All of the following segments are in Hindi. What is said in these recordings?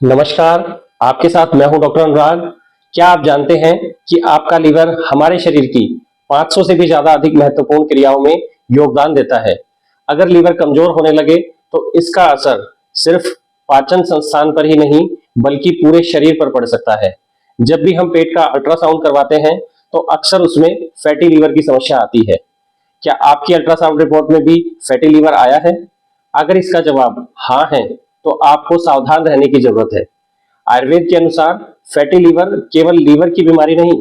नमस्कार। आपके साथ मैं हूं डॉक्टर अनुराग। क्या आप जानते हैं कि आपका लीवर हमारे शरीर की 500 से भी ज्यादा अधिक महत्वपूर्ण क्रियाओं में योगदान देता है। अगर लीवर कमजोर होने लगे तो इसका असर सिर्फ पाचन संस्थान पर ही नहीं बल्कि पूरे शरीर पर पड़ सकता है। जब भी हम पेट का अल्ट्रासाउंड करवाते हैं तो अक्सर उसमें फैटी लीवर की समस्या आती है। क्या आपकी अल्ट्रासाउंड रिपोर्ट में भी फैटी लीवर आया है? अगर इसका जवाब हाँ है तो आपको सावधान रहने की जरूरत है। आयुर्वेद के अनुसार फैटी लीवर केवल लीवर की बीमारी नहीं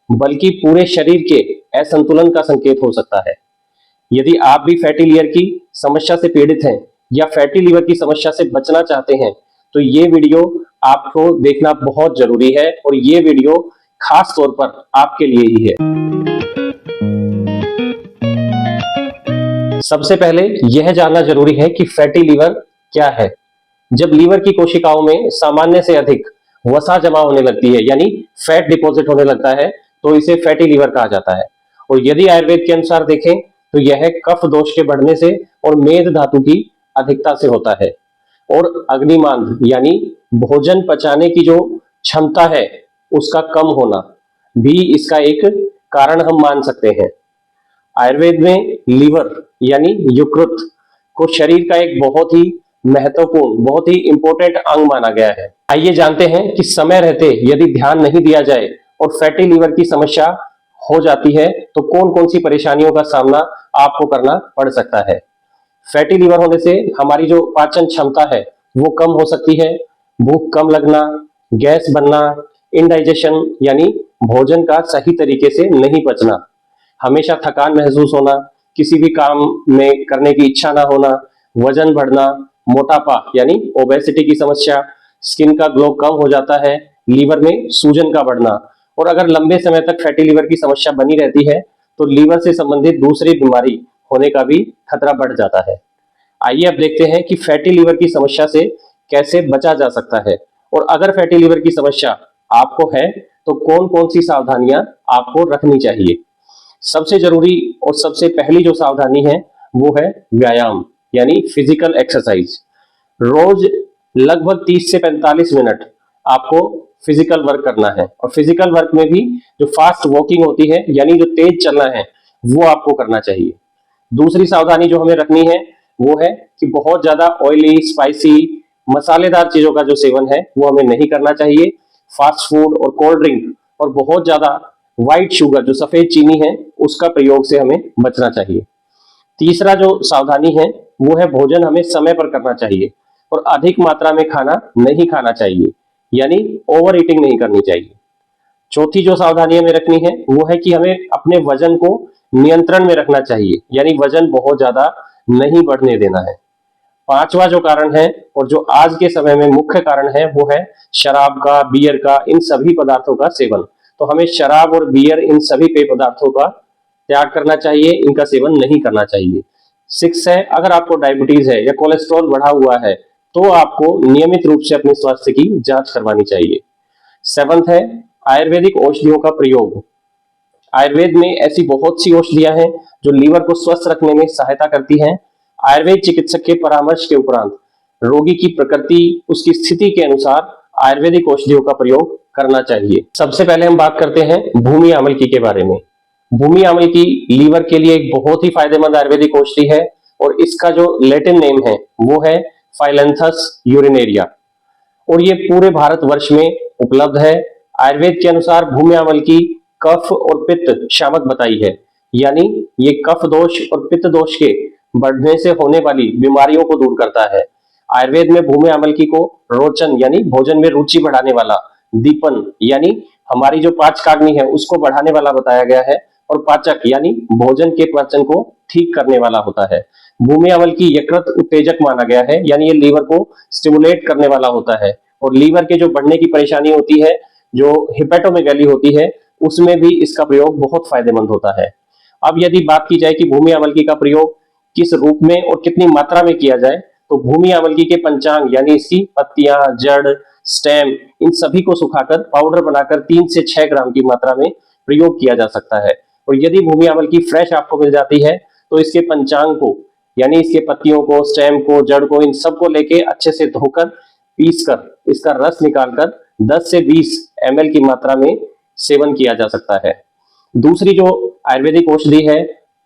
बल्कि पूरे शरीर के असंतुलन का संकेत हो सकता है। यदि आप भी फैटी लीवर की समस्या से पीड़ित हैं या फैटी लीवर की समस्या से बचना चाहते हैं तो ये वीडियो आपको देखना बहुत जरूरी है और ये वीडियो खास तौर पर आपके लिए ही है। सबसे पहले यह जानना जरूरी है कि फैटी लीवर क्या है। जब लीवर की कोशिकाओं में सामान्य से अधिक वसा जमा होने लगती है यानी फैट डिपॉजिट होने लगता है तो इसे फैटी लीवर कहा जाता है। और यदि आयुर्वेद के अनुसार देखें तो यह कफ दोष के बढ़ने से और मेद धातु की अधिकता से होता है। और अग्निमांद यानी भोजन पचाने की जो क्षमता है उसका कम होना भी इसका एक कारण हम मान सकते हैं। आयुर्वेद में लीवर यानी यकृत को शरीर का एक बहुत ही महत्वपूर्ण, बहुत ही इंपॉर्टेंट अंग माना गया है। आइए जानते हैं कि समय रहते यदि ध्यान नहीं दिया जाए और फैटी लीवर की समस्या हो जाती है तो कौन कौन सी परेशानियों का सामना आपको करना पड़ सकता है। फैटी लीवर होने से हमारी जो पाचन क्षमता है वो कम हो सकती है, भूख कम लगना, गैस बनना, इनडाइजेशन यानी भोजन का सही तरीके से नहीं पचना, हमेशा थकान महसूस होना, किसी भी काम में करने की इच्छा ना होना, वजन बढ़ना, मोटापा यानी ओबेसिटी की समस्या, स्किन का ग्लो कम हो जाता है, लीवर में सूजन का बढ़ना। और अगर लंबे समय तक फैटी लीवर की समस्या बनी रहती है तो लीवर से संबंधित दूसरी बीमारी होने का भी खतरा बढ़ जाता है। आइए अब देखते हैं कि फैटी लीवर की समस्या से कैसे बचा जा सकता है और अगर फैटी लीवर की समस्या आपको है तो कौन कौन सी सावधानियां आपको रखनी चाहिए। सबसे जरूरी और सबसे पहली जो सावधानी है वो है व्यायाम यानी फिजिकल एक्सरसाइज। रोज लगभग 30 से 45 मिनट आपको फिजिकल वर्क करना है और फिजिकल वर्क में भी जो फास्ट वॉकिंग होती है यानी जो तेज चलना है वो आपको करना चाहिए। दूसरी सावधानी जो हमें रखनी है वो है कि बहुत ज्यादा ऑयली, स्पाइसी, मसालेदार चीजों का जो सेवन है वो हमें नहीं करना चाहिए। फास्ट फूड और कोल्ड ड्रिंक और बहुत ज्यादा व्हाइट शुगर जो सफेद चीनी है उसका प्रयोग से हमें बचना चाहिए। तीसरा जो सावधानी है वो है भोजन हमें समय पर करना चाहिए और अधिक मात्रा में खाना नहीं खाना चाहिए यानी ओवर ईटिंग नहीं करनी चाहिए। चौथी जो सावधानी हमें रखनी है वो है कि हमें अपने वजन को नियंत्रण में रखना चाहिए यानी वजन बहुत ज्यादा नहीं बढ़ने देना है। पांचवा जो कारण है और जो आज के समय में मुख्य कारण है वो है शराब का, बियर का, इन सभी पदार्थों का सेवन। तो हमें शराब और बियर इन सभी पेय पदार्थों का त्याग करना चाहिए, इनका सेवन नहीं करना चाहिए। सिक्स है अगर आपको डायबिटीज है या कोलेस्ट्रॉल बढ़ा हुआ है तो आपको नियमित रूप से अपने स्वास्थ्य की जांच करवानी चाहिए। सेवंथ है आयुर्वेदिक औषधियों का प्रयोग। आयुर्वेद में ऐसी बहुत सी औषधियां हैं जो लीवर को स्वस्थ रखने में सहायता करती हैं। आयुर्वेद चिकित्सक के परामर्श के उपरांत रोगी की प्रकृति, उसकी स्थिति के अनुसार आयुर्वेदिक औषधियों का प्रयोग करना चाहिए। सबसे पहले हम बात करते हैं भूमि आमलकी के बारे में। भूमि आमलकी लीवर के लिए एक बहुत ही फायदेमंद आयुर्वेदिक औषधि है और इसका जो लैटिन नेम है वो है फाइलेंथस यूरिनेरिया और ये पूरे भारतवर्ष में उपलब्ध है। आयुर्वेद के अनुसार भूमि आमलकी कफ और पित्त शामक बताई है यानी ये कफ दोष और पित्त दोष के बढ़ने से होने वाली बीमारियों को दूर करता है। आयुर्वेद में भूमि आमलकी को रोचन यानी भोजन में रुचि बढ़ाने वाला, दीपन यानी हमारी जो पाचकाग्नि है उसको बढ़ाने वाला बताया गया है और पाचक यानी भोजन के पाचन को ठीक करने वाला होता है। भूमि आमलकी यकृत उत्तेजक माना गया है यानी ये लीवर को स्टिमुलेट करने वाला होता है और लीवर के जो बढ़ने की परेशानी होती है, जो हिपेटोमेगैली होती है, उसमें भी इसका प्रयोग बहुत फायदेमंद होता है। अब यदि बात की जाए कि भूमि आमलकी का प्रयोग किस रूप में और कितनी मात्रा में किया जाए तो भूमि आमलकी के पंचांग यानी इसकी पत्तियां, जड़, स्टेम, इन सभी को सुखाकर पाउडर बनाकर 3 से 6 ग्राम की मात्रा में प्रयोग किया जा सकता है। और यदि भूमि आमलकी फ्रेश आपको मिल जाती है तो इसके पंचांग को यानी इसके पत्तियों को, स्टेम को, जड़ को, इन सबको लेके अच्छे से धोकर पीस कर इसका रस निकालकर 10 से 20 ml की मात्रा में सेवन किया जा सकता है। दूसरी जो आयुर्वेदिक औषधि है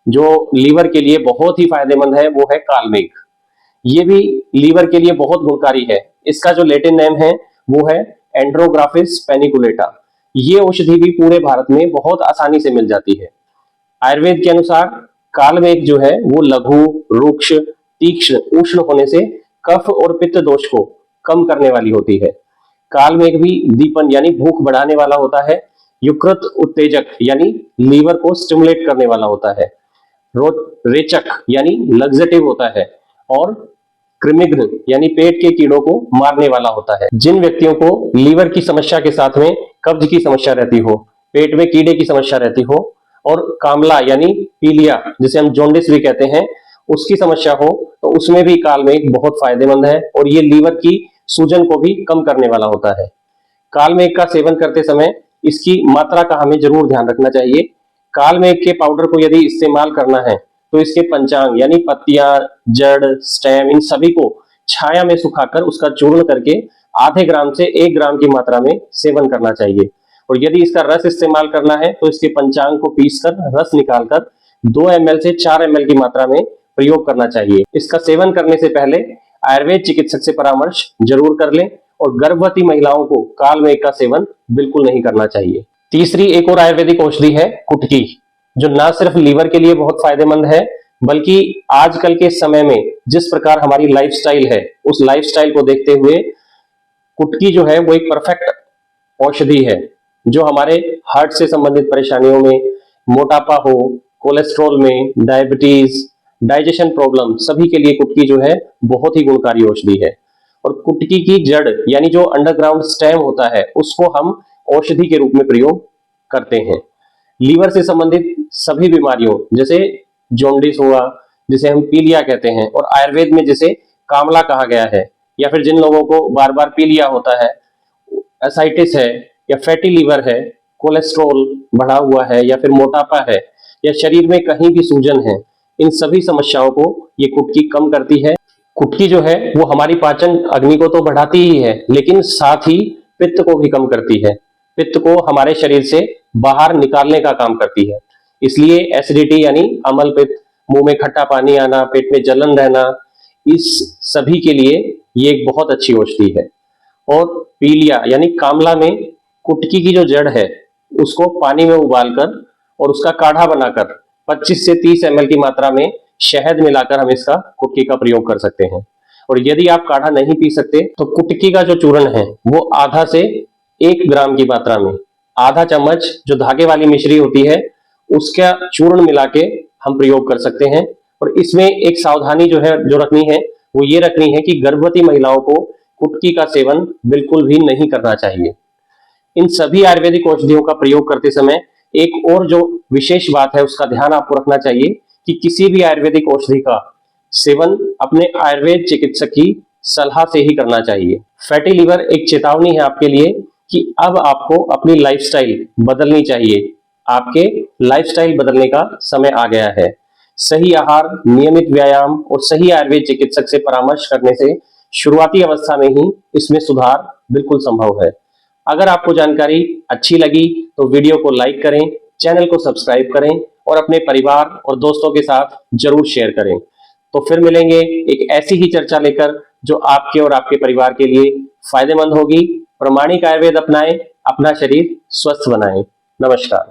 जो लीवर के लिए बहुत ही फायदेमंद है वो है कालमेघ। ये भी लीवर के लिए बहुत गुणकारी है। इसका जो लैटिन नेम है वो है एंड्रोग्राफिस पेनिकुलेटा। ये औषधि भी पूरे भारत में बहुत आसानी से मिल जाती है। आयुर्वेद के अनुसार कालमेघ जो है वो लघु, रुक्ष, तीक्ष्ण, उष्ण होने से कफ और पित्त दोष को कम करने वाली होती है। कालमेघ भी दीपन यानी भूख बढ़ाने वाला होता है। युकृत उत्तेजक यानी लीवर को स्टिमुलेट करने वाला होता है। रेचक यानी लग्जेटिव होता है और कृमिघ्न यानी पेट के कीड़ों को मारने वाला होता है। जिन व्यक्तियों को लीवर की समस्या के साथ में कब्ज की समस्या रहती हो, पेट में कीड़े की समस्या रहती हो और कामला यानी पीलिया जिसे हम जॉन्डिस भी कहते हैं उसकी समस्या हो तो उसमें भी कालमेघ बहुत फायदेमंद है और ये लीवर की सूजन को भी कम करने वाला होता है। कालमेघ का सेवन करते समय इसकी मात्रा का हमें जरूर ध्यान रखना चाहिए। कालमेघ के पाउडर को यदि इस्तेमाल करना है तो इसके पंचांग यानी पत्तियां, जड़, स्टेम इन सभी को छाया में सुखाकर उसका चूर्ण करके आधे ग्राम से 1 ग्राम की मात्रा में सेवन करना चाहिए। और यदि इसका रस इस्तेमाल करना है तो इसके पंचांग को पीसकर रस निकालकर 2 ml से 4 ml की मात्रा में प्रयोग करना चाहिए। इसका सेवन करने से पहले आयुर्वेद चिकित्सक से परामर्श जरूर कर लें और गर्भवती महिलाओं को कालमेघ का सेवन बिल्कुल नहीं करना चाहिए। तीसरी एक और आयुर्वेदिक औषधि है कुटकी, जो ना सिर्फ लीवर के लिए बहुत फायदेमंद है बल्कि आजकल के समय में जिस प्रकार हमारी लाइफस्टाइल है उस लाइफस्टाइल को देखते हुए कुटकी जो है वो एक परफेक्ट औषधि है जो हमारे हार्ट से संबंधित परेशानियों में, मोटापा हो, कोलेस्ट्रॉल में, डायबिटीज, डाइजेशन प्रॉब्लम सभी के लिए कुटकी जो है बहुत ही गुणकारी औषधि है। और कुटकी की जड़ यानी जो अंडरग्राउंड स्टेम होता है उसको हम औषधि के रूप में प्रयोग करते हैं। लीवर से संबंधित सभी बीमारियों जैसे जॉन्डिस हुआ जिसे हम पीलिया कहते हैं और आयुर्वेद में जिसे कामला कहा गया है, या फिर जिन लोगों को बार बार पीलिया होता है, एसाइटिस है या फैटी लीवर है, कोलेस्ट्रॉल बढ़ा हुआ है या फिर मोटापा है या शरीर में कहीं भी सूजन है, इन सभी समस्याओं को ये कुटकी कम करती है। कुटकी जो है वो हमारी पाचन अग्नि को तो बढ़ाती ही है लेकिन साथ ही पित्त को भी कम करती है। पित्त को हमारे शरीर से बाहर निकालने का काम करती है। इसलिए एसिडिटी यानी अम्ल पित्त, मुंह में खट्टा पानी आना, पेट में जलन रहना, इस सभी के लिए ये एक बहुत अच्छी औषधि है। और पीलिया यानी कामला में कुटकी की जो जड़ है उसको पानी में उबालकर और उसका काढ़ा बनाकर 25 से 30 ml की मात्रा में शहद मिलाकर हम इसका कुटकी का प्रयोग कर सकते हैं। और यदि आप काढ़ा नहीं पी सकते तो कुटकी का जो चूर्ण है वो आधा से 1 ग्राम की मात्रा में आधा चम्मच जो धागे वाली मिश्री होती है उसका चूर्ण मिला के हम प्रयोग कर सकते हैं। और इसमें एक सावधानी जो है जो रखनी है वो ये रखनी है कि गर्भवती महिलाओं को कुटकी का सेवन बिल्कुल भी नहीं करना चाहिए। इन सभी आयुर्वेदिक औषधियों का प्रयोग करते समय एक और जो विशेष बात है उसका ध्यान आपको रखना चाहिए कि किसी भी आयुर्वेदिक औषधि का सेवन अपने आयुर्वेद चिकित्सक की सलाह से ही करना चाहिए। फैटी लीवर एक चेतावनी है आपके लिए कि अब आपको अपनी लाइफस्टाइल बदलनी चाहिए। आपके लाइफस्टाइल बदलने का समय आ गया है। सही आहार, नियमित व्यायाम और सही आयुर्वेद चिकित्सक से परामर्श करने से शुरुआती अवस्था में ही इसमें सुधार बिल्कुल संभव है। अगर आपको जानकारी अच्छी लगी तो वीडियो को लाइक करें, चैनल को सब्सक्राइब करें और अपने परिवार और दोस्तों के साथ जरूर शेयर करें। तो फिर मिलेंगे एक ऐसी ही चर्चा लेकर जो आपके और आपके परिवार के लिए फायदेमंद होगी। प्रामाणिक आयुर्वेद अपनाएं, अपना शरीर स्वस्थ बनाएं। नमस्कार।